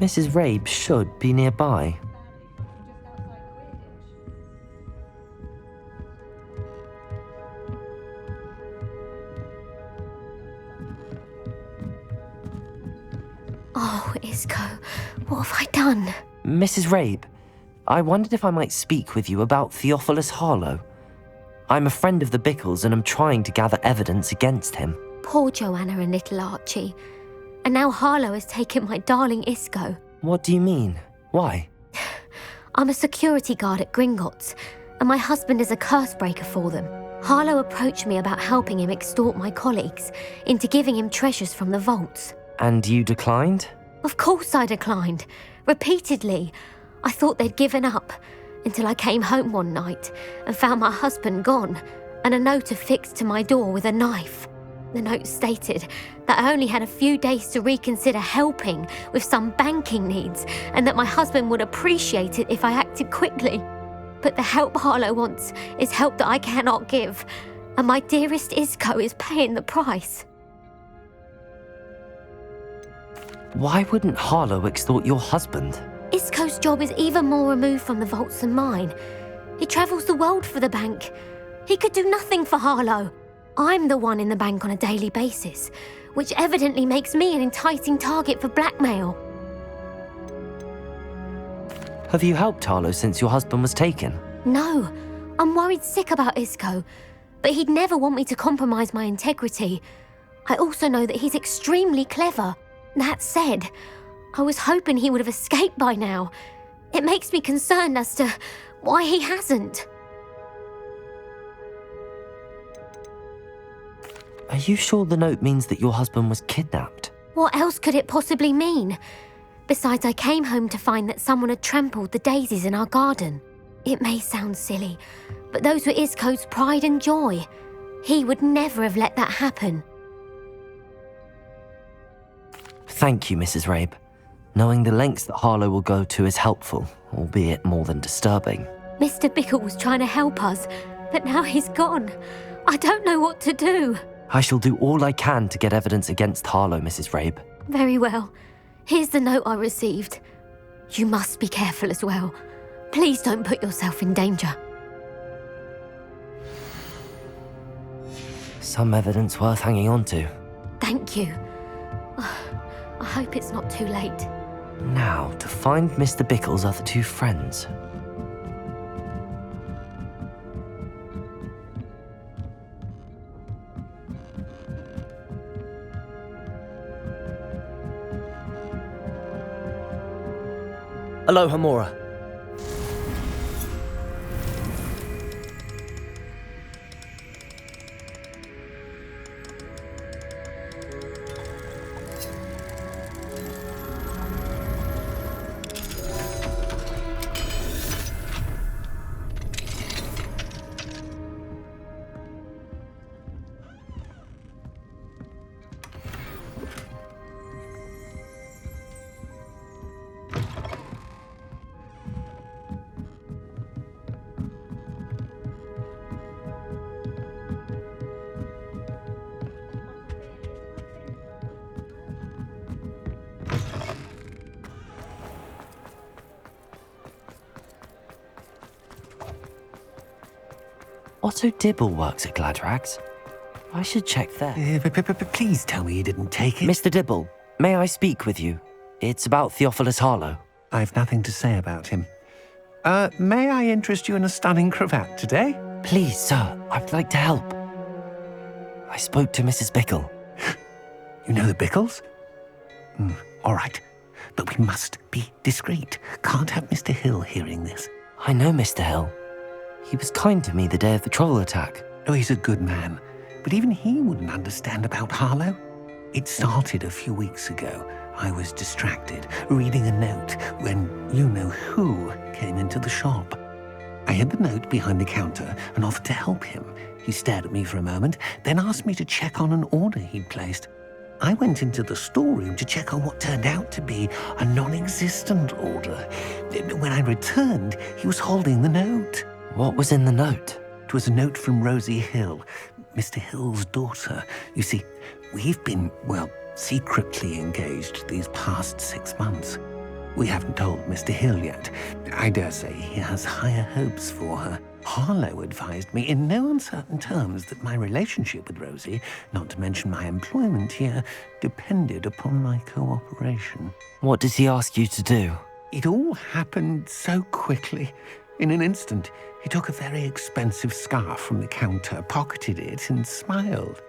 Mrs. Rabe should be nearby. Oh, Isco, what have I done? Mrs. Rabe, I wondered if I might speak with you about Theophilus Harlow. I'm a friend of the Bickles and I'm trying to gather evidence against him. Poor Joanna and little Archie. And now Harlow has taken my darling Isco. What do you mean? Why? I'm a security guard at Gringotts, and my husband is a curse breaker for them. Harlow approached me about helping him extort my colleagues into giving him treasures from the vaults. And you declined? Of course I declined. Repeatedly. I thought they'd given up, until I came home one night and found my husband gone, and a note affixed to my door with a knife. The note stated that I only had a few days to reconsider helping with some banking needs, and that my husband would appreciate it if I acted quickly. But the help Harlow wants is help that I cannot give, and my dearest Isco is paying the price. Why wouldn't Harlow extort your husband? Isco's job is even more removed from the vaults than mine. He travels the world for the bank. He could do nothing for Harlow. I'm the one in the bank on a daily basis, which evidently makes me an enticing target for blackmail. Have you helped Harlow since your husband was taken? No, I'm worried sick about Isco, but he'd never want me to compromise my integrity. I also know that he's extremely clever. That said, I was hoping he would have escaped by now. It makes me concerned as to why he hasn't. Are you sure the note means that your husband was kidnapped? What else could it possibly mean? Besides, I came home to find that someone had trampled the daisies in our garden. It may sound silly, but those were Isco's pride and joy. He would never have let that happen. Thank you, Mrs. Rabe. Knowing the lengths that Harlow will go to is helpful, albeit more than disturbing. Mr. Bickle was trying to help us, but now he's gone. I don't know what to do. I shall do all I can to get evidence against Harlow, Mrs. Rabe. Very well. Here's the note I received. You must be careful as well. Please don't put yourself in danger. Some evidence worth hanging on to. Thank you. I hope it's not too late. Now, to find Mr. Bickle's other two friends. Aloha, Mora. Otto Dibble works at Gladrags. I should check there. Please tell me you didn't take it. Mr. Dibble, may I speak with you? It's about Theophilus Harlow. I've nothing to say about him. May I interest you in a stunning cravat today? Please, sir, I'd like to help. I spoke to Mrs. Bickle. You know the Bickles? All right. But we must be discreet. Can't have Mr. Hill hearing this. I know Mr. Hill. He was kind to me the day of the troll attack. Oh, he's a good man. But even he wouldn't understand about Harlow. It started a few weeks ago. I was distracted, reading a note, when you-know-who came into the shop. I hid the note behind the counter and offered to help him. He stared at me for a moment, then asked me to check on an order he'd placed. I went into the storeroom to check on what turned out to be a non-existent order. When I returned, he was holding the note. What was in the note? It was a note from Rosie Hill, Mr. Hill's daughter. You see, we've been, secretly engaged these past 6 months. We haven't told Mr. Hill yet. I dare say he has higher hopes for her. Harlow advised me in no uncertain terms that my relationship with Rosie, not to mention my employment here, depended upon my cooperation. What does he ask you to do? It all happened so quickly. In an instant, he took a very expensive scarf from the counter, pocketed it, and smiled.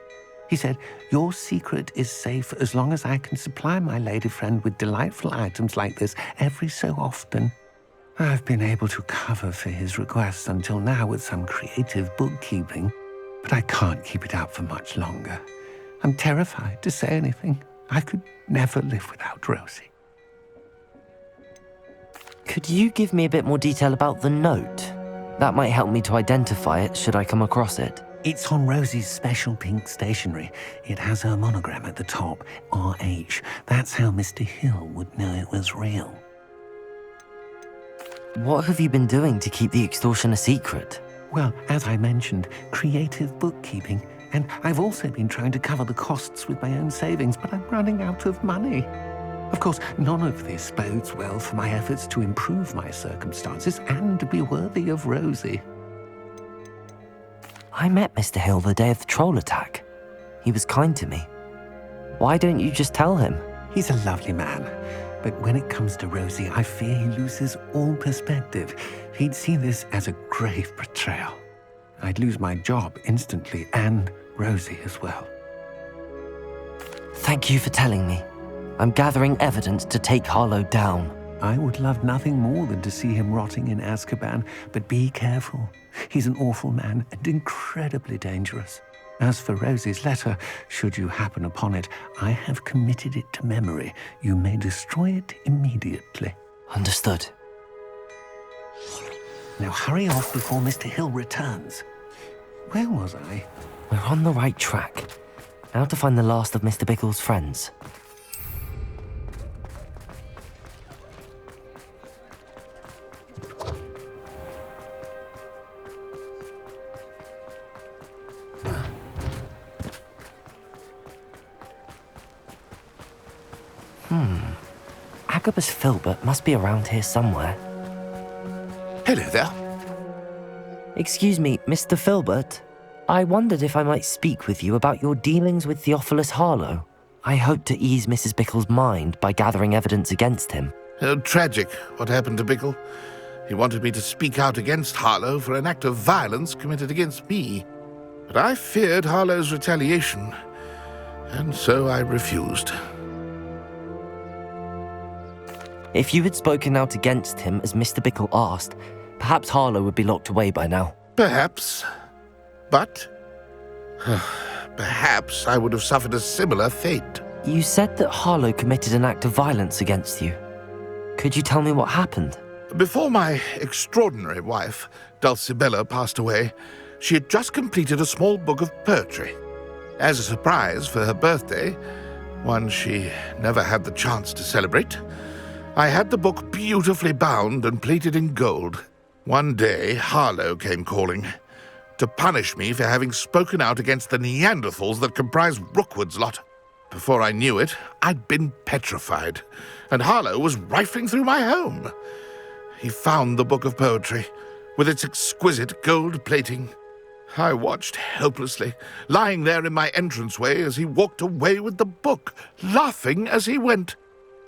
He said, "Your secret is safe as long as I can supply my lady friend with delightful items like this every so often." I've been able to cover for his requests until now with some creative bookkeeping, but I can't keep it up for much longer. I'm terrified to say anything. I could never live without Rosie. Could you give me a bit more detail about the note? That might help me to identify it should I come across it. It's on Rosie's special pink stationery. It has her monogram at the top, RH. That's how Mr. Hill would know it was real. What have you been doing to keep the extortion a secret? Well, as I mentioned, creative bookkeeping. And I've also been trying to cover the costs with my own savings, but I'm running out of money. Of course, none of this bodes well for my efforts to improve my circumstances and to be worthy of Rosie. I met Mr. Hill the day of the troll attack. He was kind to me. Why don't you just tell him? He's a lovely man. But when it comes to Rosie, I fear he loses all perspective. He'd see this as a grave betrayal. I'd lose my job instantly, and Rosie as well. Thank you for telling me. I'm gathering evidence to take Harlow down. I would love nothing more than to see him rotting in Azkaban, but be careful. He's an awful man and incredibly dangerous. As for Rosie's letter, should you happen upon it, I have committed it to memory. You may destroy it immediately. Understood. Now hurry off before Mr. Hill returns. Where was I? We're on the right track. Now to find the last of Mr. Bickle's friends. Agabus Filbert must be around here somewhere. Hello there. Excuse me, Mr. Filbert. I wondered if I might speak with you about your dealings with Theophilus Harlow. I hope to ease Mrs. Bickle's mind by gathering evidence against him. Tragic, what happened to Bickle. He wanted me to speak out against Harlow for an act of violence committed against me. But I feared Harlow's retaliation, and so I refused. If you had spoken out against him as Mr. Bickle asked, perhaps Harlow would be locked away by now. Perhaps. But perhaps I would have suffered a similar fate. You said that Harlow committed an act of violence against you. Could you tell me what happened? Before my extraordinary wife, Dulcibella, passed away, she had just completed a small book of poetry. As a surprise for her birthday, one she never had the chance to celebrate, I had the book beautifully bound and plated in gold. One day, Harlow came calling to punish me for having spoken out against the Neanderthals that comprise Rookwood's lot. Before I knew it, I'd been petrified, and Harlow was rifling through my home. He found the book of poetry, with its exquisite gold plating. I watched helplessly, lying there in my entranceway as he walked away with the book, laughing as he went.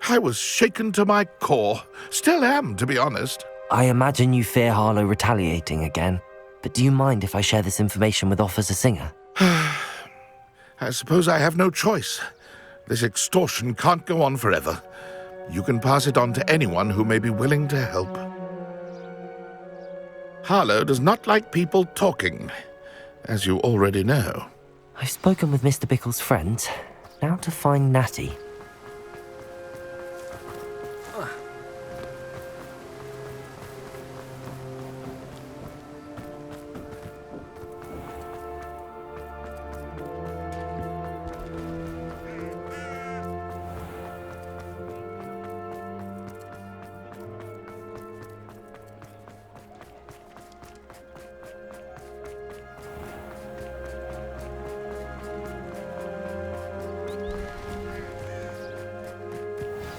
I was shaken to my core. Still am, to be honest. I imagine you fear Harlow retaliating again, but do you mind if I share this information with Officer Singer? I suppose I have no choice. This extortion can't go on forever. You can pass it on to anyone who may be willing to help. Harlow does not like people talking, as you already know. I've spoken with Mr. Bickle's friends. Now to find Natty.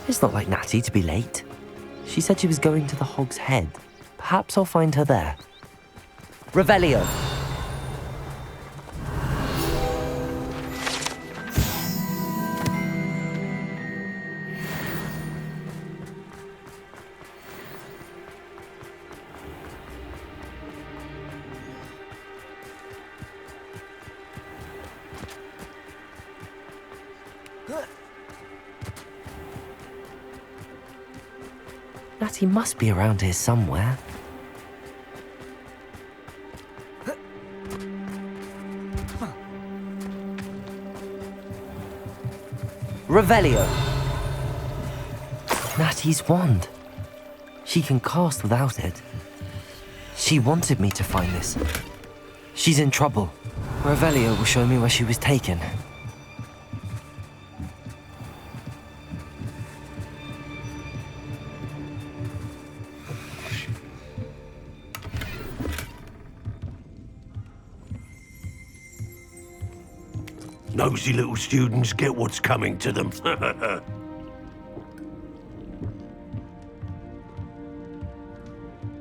It's not like Natty to be late. She said she was going to the Hog's Head. Perhaps I'll find her there. Revelio. Natty must be around here somewhere. Revelio. Natty's wand. She can cast without it. She wanted me to find this. She's in trouble. Revelio will show me where she was taken. Nosy little students get what's coming to them.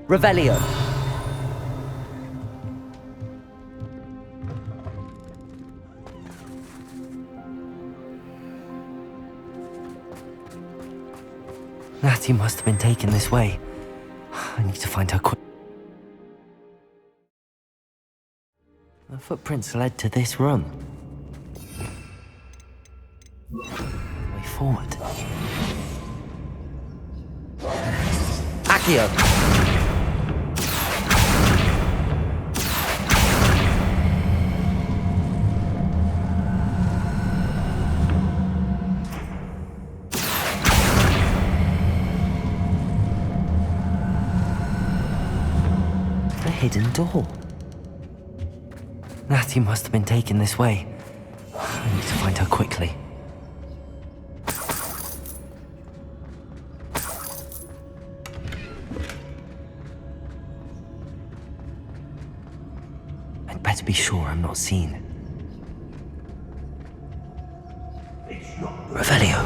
Revelio. Natty must have been taken this way. I need to find her quick. The footprints led to this room. Way forward. Accio! The hidden door. Natty must have been taken this way. I need to find her quickly. I'd better be sure I'm not seen. Revelio.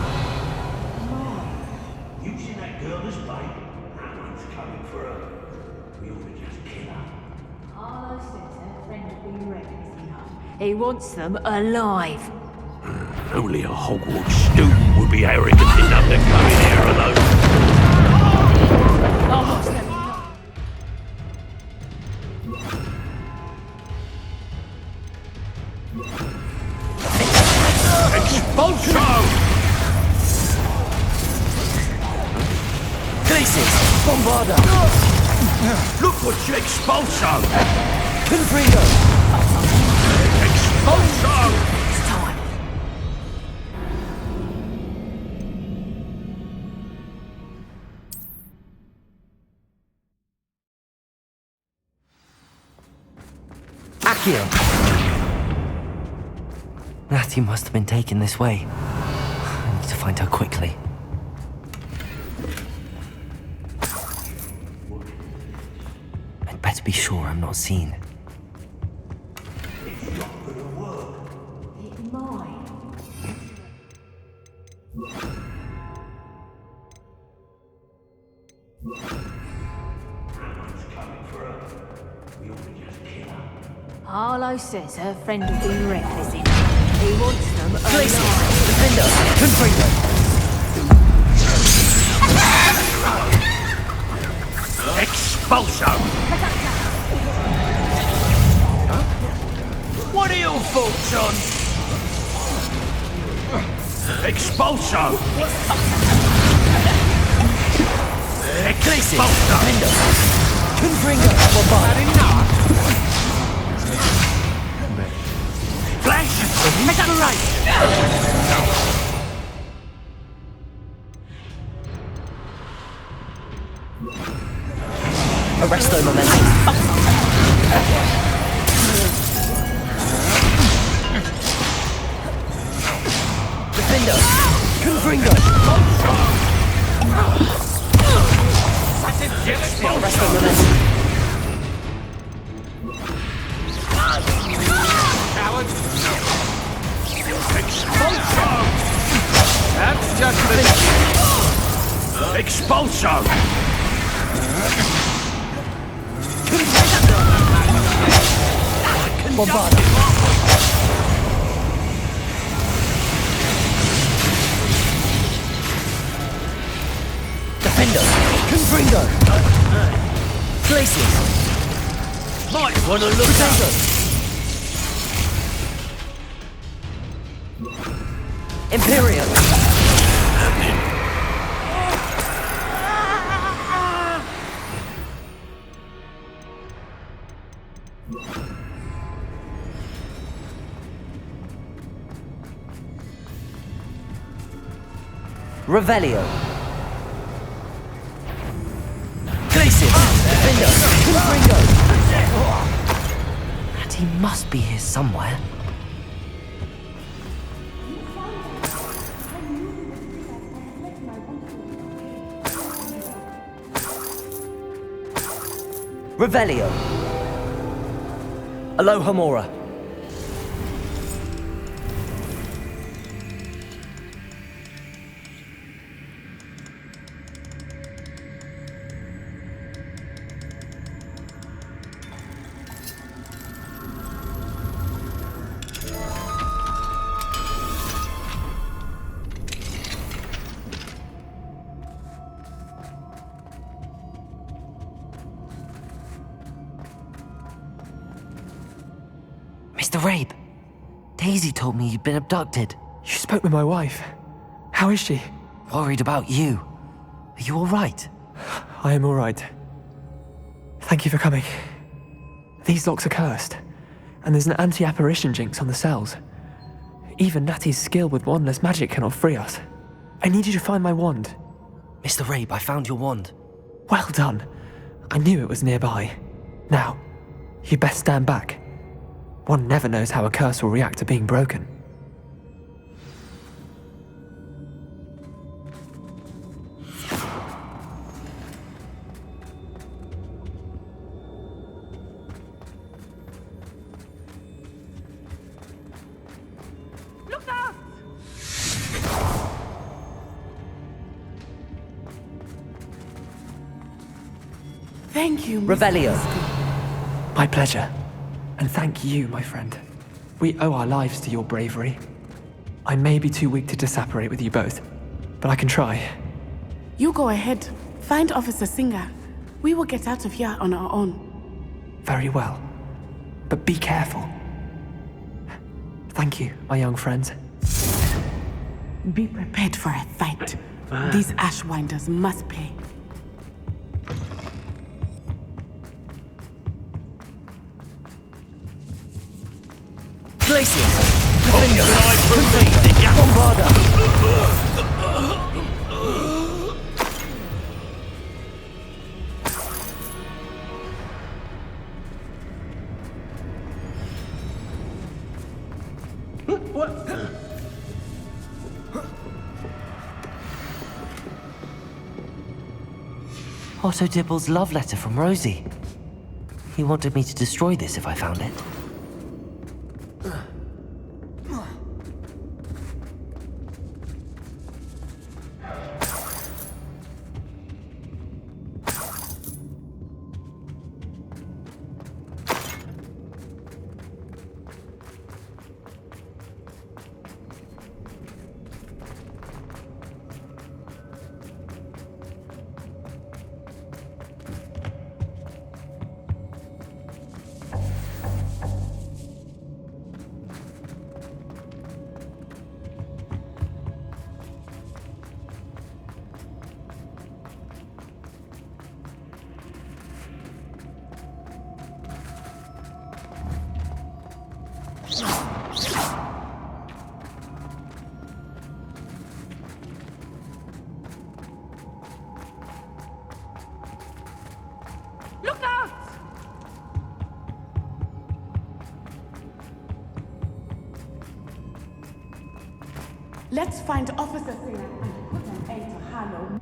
Using that girl as bait. That one's coming for her. We ought to just kill her. Harlow says her friend will be reckless enough. He wants them alive. Only a Hogwarts student would be arrogant enough to come in here alone. Expulso! Glacis! Bombarda! Look what you expulso! Confrigo! Expulso! It's time. Accio! Natty must have been taken this way. I need to find her quickly. I'd better be sure I'm not seen. It's not gonna work. It might. That one's coming for her. We ought to just kill her. Harlow says her friend will be reckless enough. He wants them Glacis! alive. Defender! Confrigo! Expulso! What are your thoughts on? Expulso! Glacis! Expulso! Defender! Confrigo! Bombarda! Flash! Accelerate! Arresto momentum! Defender! Confringo! Arresto momentum! Expulso! That's just the... Expulso! Bombarda! Defender! Confringo! Glacius! Might wanna look Potato! Imperium! Revelio. Glacius! Defender! Confringo! And he must be here somewhere. Revelio. Alohomora. Mr. Rabe, Daisy told me you'd been abducted. You spoke with my wife. How is she? Worried about you. Are you all right? I am all right. Thank you for coming. These locks are cursed, and there's an anti-apparition jinx on the cells. Even Natty's skill with wandless magic cannot free us. I need you to find my wand. Mr. Rabe, I found your wand. Well done. I knew it was nearby. Now, you best stand back. One never knows how a curse will react to being broken. Look out! Thank you, Revelio. My pleasure. And thank you, my friend. We owe our lives to your bravery. I may be too weak to disapparate with you both, but I can try. You go ahead. Find Officer Singer. We will get out of here on our own. Very well. But be careful. Thank you, my young friends. Be prepared for a fight. These Ashwinders must pay. Glacius! Defender! Bombarda! Otto Dibble's love letter from Rosie. He wanted me to destroy this if I found it. Look out! Let's find Officer Singer and put an end to Harlow.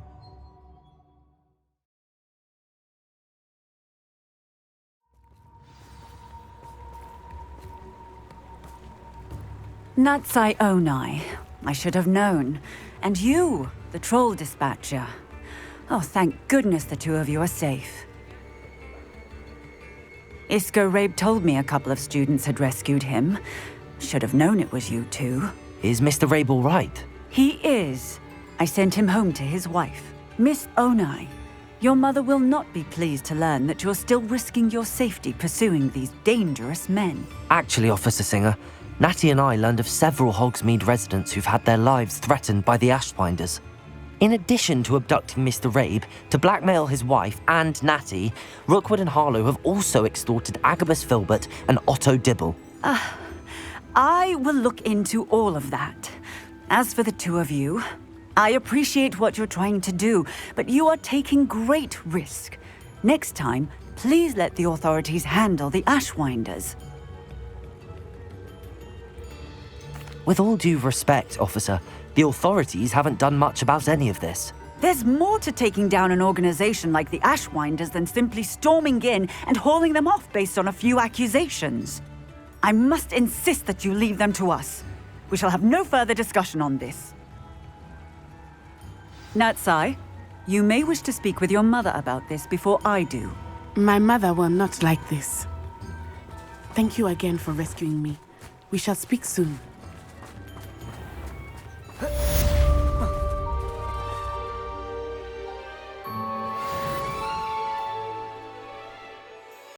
Natsai Onai. I should have known. And you, the troll dispatcher. Oh, thank goodness the two of you are safe. Isco Rabe told me a couple of students had rescued him. Should have known it was you two. Is Mr. Rabe all right? He is. I sent him home to his wife. Miss Onai, your mother will not be pleased to learn that you're still risking your safety pursuing these dangerous men. Actually, Officer Singer, Natty and I learned of several Hogsmeade residents who've had their lives threatened by the Ashwinders. In addition to abducting Mr. Rabe, to blackmail his wife and Natty, Rookwood and Harlow have also extorted Agabus Filbert and Otto Dibble. I will look into all of that. As for the two of you, I appreciate what you're trying to do, but you are taking great risk. Next time, please let the authorities handle the Ashwinders. With all due respect, officer, the authorities haven't done much about any of this. There's more to taking down an organization like the Ashwinders than simply storming in and hauling them off based on a few accusations. I must insist that you leave them to us. We shall have no further discussion on this. Natsai, you may wish to speak with your mother about this before I do. My mother will not like this. Thank you again for rescuing me. We shall speak soon.